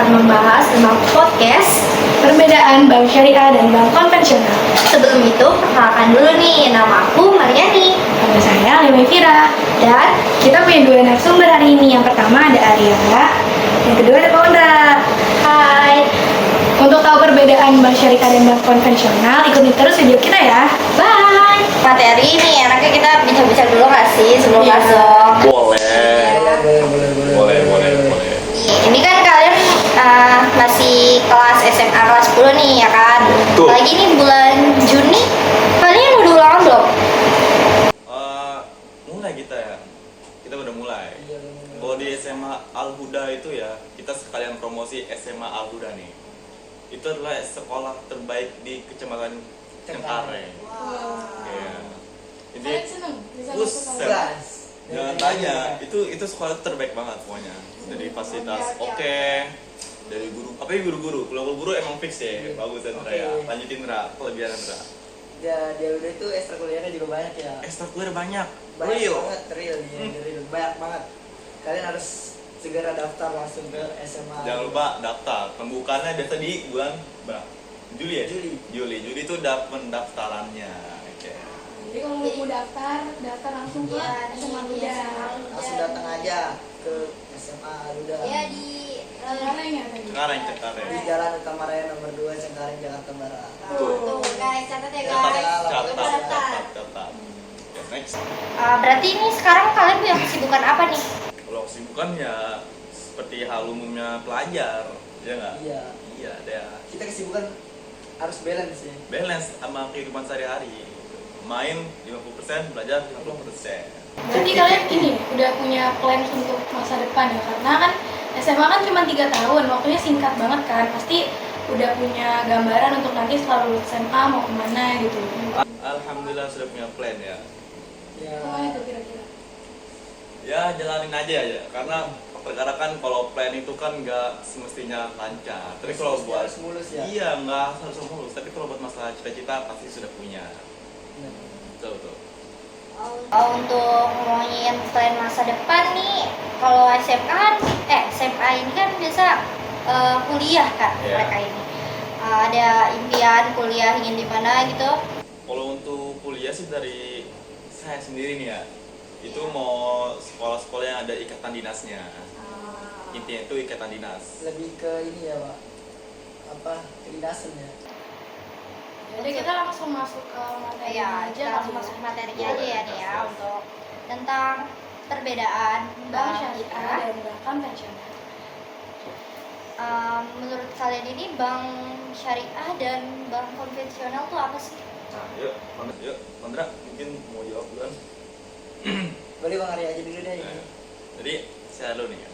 akan membahas tentang podcast perbedaan bank syariah dan bank konvensional. Sebelum itu, perkenalkan dulu nih, nama aku Mariani. Nama saya Lema Fira. Dan Kita punya dua narasumber hari ini. Yang pertama ada Arya, yang kedua ada Paundra. hai, Untuk tahu perbedaan bank syariah dan bank konvensional, ikuti terus video kita ya. bye. Materi ini enaknya kita bincang-bincang dulu nggak sih sebelum Iya. masuk? Boleh. Ini kan kalian masih kelas SMA kelas 10 nih ya kan? Betul. Apalagi nih bulan Juni, kalian udah ulangan belum? Mulai kita udah mulai. Kalau di SMA Al Huda itu ya, kita sekalian promosi SMA Al Huda nih. Itu adalah sekolah terbaik di Kecamatan Cengkareng. Iya. Jadi, senang buset. Jangan tanya, itu sekolah terbaik banget pokoknya. Dari fasilitas oke, dari guru, apa ya guru-guru. Kalau guru emang fix ya, bagus Andra ya. Lanjutin Andra, kelebihan Andra. Ya, dia udah itu ekstrakurikulernya juga banyak ya. Ekstrakurikuler banyak, Banyak real. banget, real, banyak banget. Kalian harus segera daftar langsung ke SMA. Jangan lupa daftar. Pembukaannya biasa di bulan berapa? Juli ya? Juli. Juli itu udah pendaftarannya. Oke. Jadi kalau mau daftar langsung ke Iya, SMA di Muda. SMA. Langsung datang aja ke SMA Aluda. Ya di Cengkareng ya tadi? Cengkareng. Di Jalan Utama Raya nomor 2 Cengkareng, Jakarta Barat. tuh guys, catat ya guys. Catat. Ya, next. Berarti ini sekarang kalian punya kesibukan apa nih? Kalau kesibukan ya seperti hal umumnya pelajar, ya nggak? Iya. Iya, ada Kita kesibukan harus balance ya. balance sama kehidupan sehari-hari. Main 50%, belajar 50%. Berarti kalian ini udah punya plan untuk masa depan ya, karena kan SMA kan cuma 3 tahun, waktunya singkat banget kan. Pasti udah punya gambaran untuk nanti setelah lulus SMA mau kemana gitu. Alhamdulillah sudah punya plan ya. Ya. Kemana itu kira-kira? Ya jalanin aja ya, karena perkara kan kalau plan itu kan nggak semestinya lancar. Tapi kalau Mesti buat harus mulus ya. iya nggak harus mulus. Tapi kalau buat masalah cita-cita pasti sudah punya. Benar. Betul. Untuk ngomongin plan masa depan nih, kalau SMA ini kan biasa kuliah kan Iya. mereka ini. Ada impian kuliah ingin di mana gitu? Kalau untuk kuliah sih dari saya sendiri nih ya, itu mau sekolah-sekolah yang ada ikatan dinasnya. Intinya itu ikatan dinas. Lebih ke ini ya, Pak. Apa? Kedinasan ya. Jadi kita langsung masuk ke materi Ya, aja kita langsung kali masuk ya. materinya aja ya nih ya untuk tentang perbedaan Bank bank syariah dan bank konvensional. Menurut kalian ini bank syariah dan bank konvensional tuh apa sih? Nah, yuk, Pandra mungkin mau jawab duluan. Boleh Bang Arya aja dulu deh. Nah, jadi saya dulu nih ya.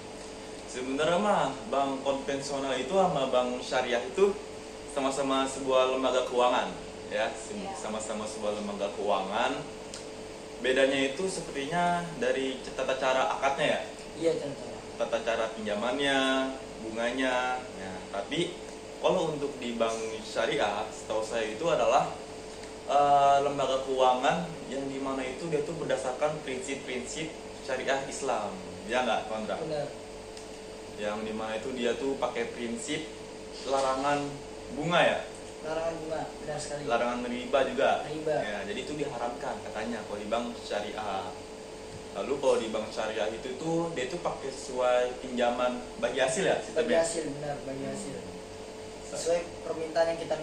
Sebenarnya mah bank konvensional itu sama bank syariah itu sama-sama sebuah lembaga keuangan ya, sama-sama sebuah lembaga keuangan. Bedanya itu sepertinya dari tata cara akadnya ya, Iya, contoh. tata cara pinjamannya, bunganya. Ya, tapi kalau untuk di bank syariah, setahu saya itu adalah lembaga keuangan yang dimana itu dia tuh berdasarkan prinsip-prinsip syariah Islam, ya nggak, Pandra? Benar. Yang dimana itu dia tuh pakai prinsip larangan bunga ya, Larangan bunga, benar sekali. larangan riba juga. Riba. Ya, jadi itu diharamkan katanya kalau di bank syariah. Lalu kalau di bank syariah itu tuh dia tuh pakai sesuai pinjaman bagi hasil ya, Bagi sistemnya. hasil, benar, bagi hasil. Sesuai permintaan yang kita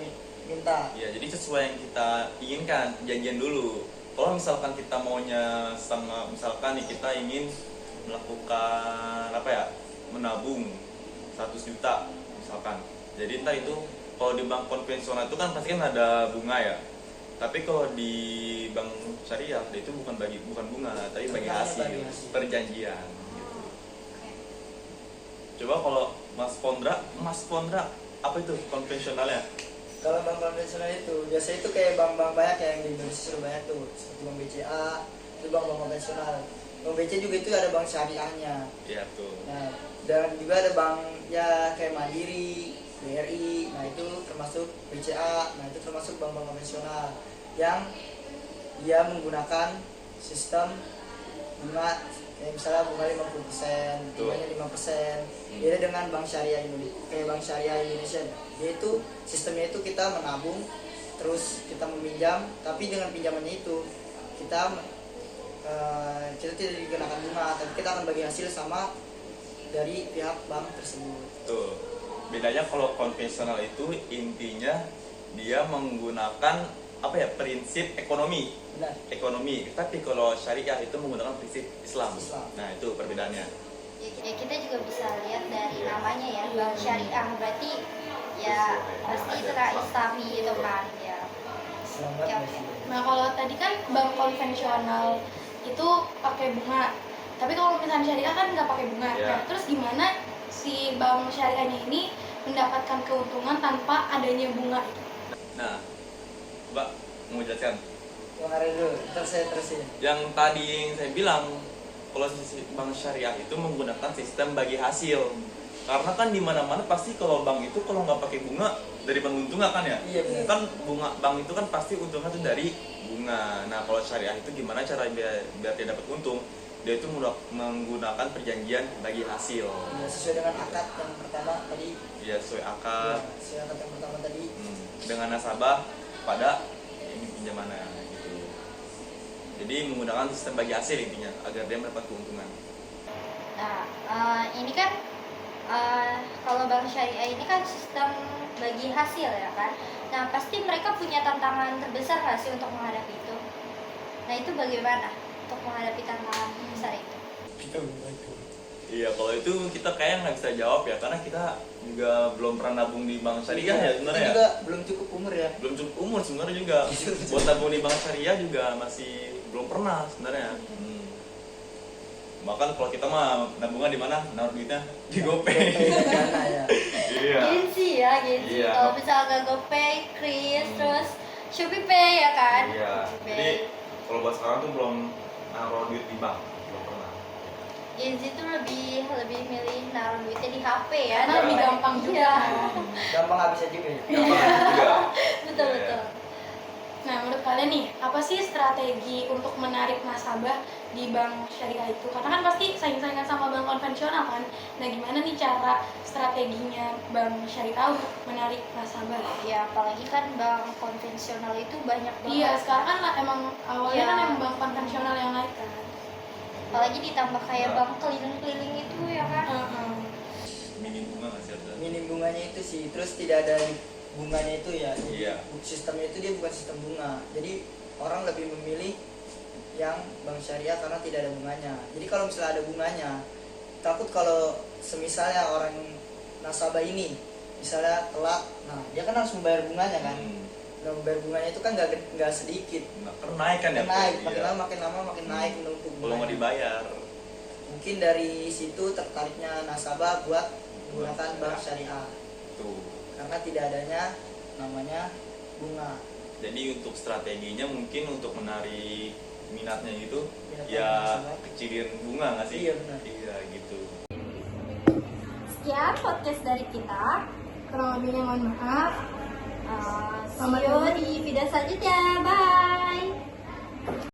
minta. Ya, jadi sesuai yang kita inginkan, janjian dulu. Kalau misalkan kita maunya sama, misalkan nih kita ingin melakukan apa ya, menabung 100 juta misalkan. Jadi entah itu kalau di bank konvensional itu kan pasti kan ada bunga ya. Tapi kalau di bank syariah itu bukan bunga, tapi bagi Tentangnya hasil, bagi hasil. perjanjian. Gitu. Coba kalau Mas Pondra, apa itu konvensionalnya? Kalau bank konvensional itu biasa itu kayak bank-bank banyak yang di Indonesia sudah banyak tuh, seperti bank BCA, itu bank konvensional. Bank BCA juga itu ada bank syariahnya. Iya tuh. Nah, dan juga ada bank ya kayak Mandiri, BRI, nah itu termasuk BCA, nah itu termasuk bank-bank konvensional yang dia menggunakan sistem bunga Kayak misalnya bunga 50%, bunganya 5%. Beda dengan bank syariah Indonesia. Kayak bank syariah Indonesia, dia itu sistemnya itu kita menabung, terus kita meminjam, tapi dengan pinjamannya itu kita tidak dikenakan bunga, tapi kita akan bagi hasil sama dari pihak bank tersebut. Tuh. Bedanya kalau konvensional itu intinya dia menggunakan apa ya, prinsip ekonomi. Benar. Ekonomi. Tapi kalau syariah itu menggunakan prinsip Islam. Nah, itu perbedaannya. Ya, kita juga bisa lihat dari namanya ya, bank syariah, berarti ya pasti itu kan Islami gitu kan ya. Selamat Ya, Mbak Siti. Nah kalau tadi kan bank konvensional itu pakai bunga, tapi kalau misalnya syariah kan nggak pakai bunga. Ya. Nah, terus gimana si bank syariahnya ini mendapatkan keuntungan tanpa adanya bunga itu? Nah, Mbak mau jelaskan? Bang Ari dulu, terus saya terusin. Yang tadi yang saya bilang, kalau sisi bank syariah itu menggunakan sistem bagi hasil. Karena kan di mana-mana pasti kalau bank itu kalau nggak pakai bunga dari untungnya kan ya. Iya, benar. Kan bunga bank itu kan pasti untungnya tuh dari bunga. Nah kalau syariah itu gimana cara biar dia dapat untung? Dia itu menggunakan perjanjian bagi hasil. Ya, sesuai dengan akad yang pertama tadi. Ya sesuai Ya, akad sesuai akad yang pertama tadi. dengan nasabah pada ini pinjamannya gitu. Jadi menggunakan sistem bagi hasil intinya agar dia mendapat keuntungan. Nah, ini kan kalau bank syariah ini kan sistem bagi hasil ya kan. Nah, pasti mereka punya tantangan terbesar nggak sih untuk menghadapi itu? Nah, itu bagaimana untuk menghadapi tantangan besar itu? Iya, kalau itu kita kayak nggak bisa jawab ya, karena kita juga belum pernah nabung di bank syariah ya sebenarnya. Kita Ya. juga belum cukup umur ya. Belum cukup umur sebenarnya juga. Buat nabung di bank syariah juga masih belum pernah sebenarnya. Bahkan kalau kita mah nabungan di mana? Naruh duitnya di GoPay. Dana ya. Iya. Gengsi ya, gengsi. Iya. Kalau misalnya nggak GoPay, Kris, terus Shopee Pay ya kan? Iya. Shopee Jadi Pay. kalau buat sekarang tuh belum naruh duit di bank, belum pernah. Gengsi tuh lebih milih naruh duitnya di HP ya. Karena lebih daripada- gampang juga. Iya. Gampang habis aja juga ya. Gampang juga. Betul Iya. betul. Nah, menurut kalian nih, apa sih strategi untuk menarik nasabah di bank syariah itu? Karena kan pasti saing-saingan sama bank konvensional kan. Nah, gimana nih cara strateginya bank syariah untuk menarik nasabah? Ya apalagi kan bank konvensional itu banyak banget. Iya, sekarang kan emang awalnya Iya. kan emang bank konvensional yang naik kan. Apalagi ditambah kayak bank keliling-keliling itu ya kan. Heeh. Minim bunga nggak sih ada? Minim bunganya itu sih, terus tidak ada bunganya itu ya. Jadi Iya. sistemnya itu dia bukan sistem bunga. Jadi orang lebih memilih yang bank syariah karena tidak ada bunganya. Jadi kalau misalnya ada bunganya, takut kalau semisalnya orang nasabah ini misalnya telat, nah dia kan harus membayar bunganya kan. Nah, membayar bunganya itu kan nggak sedikit. Nah, karena naik kan ya? Naik, Iya. makin lama makin naik menumpuk. Kalau nggak bunganya. dibayar. Mungkin dari situ tertariknya nasabah buat menggunakan bank syariah Tuh. karena tidak adanya namanya bunga. Jadi untuk strateginya mungkin untuk menarik minatnya gitu, Minat ya nasabah. kecilin bunga nggak sih? Iya, benar. Iya gitu. Sekian podcast dari kita. Kurang lebihnya mohon maaf. See you di video selanjutnya. Bye.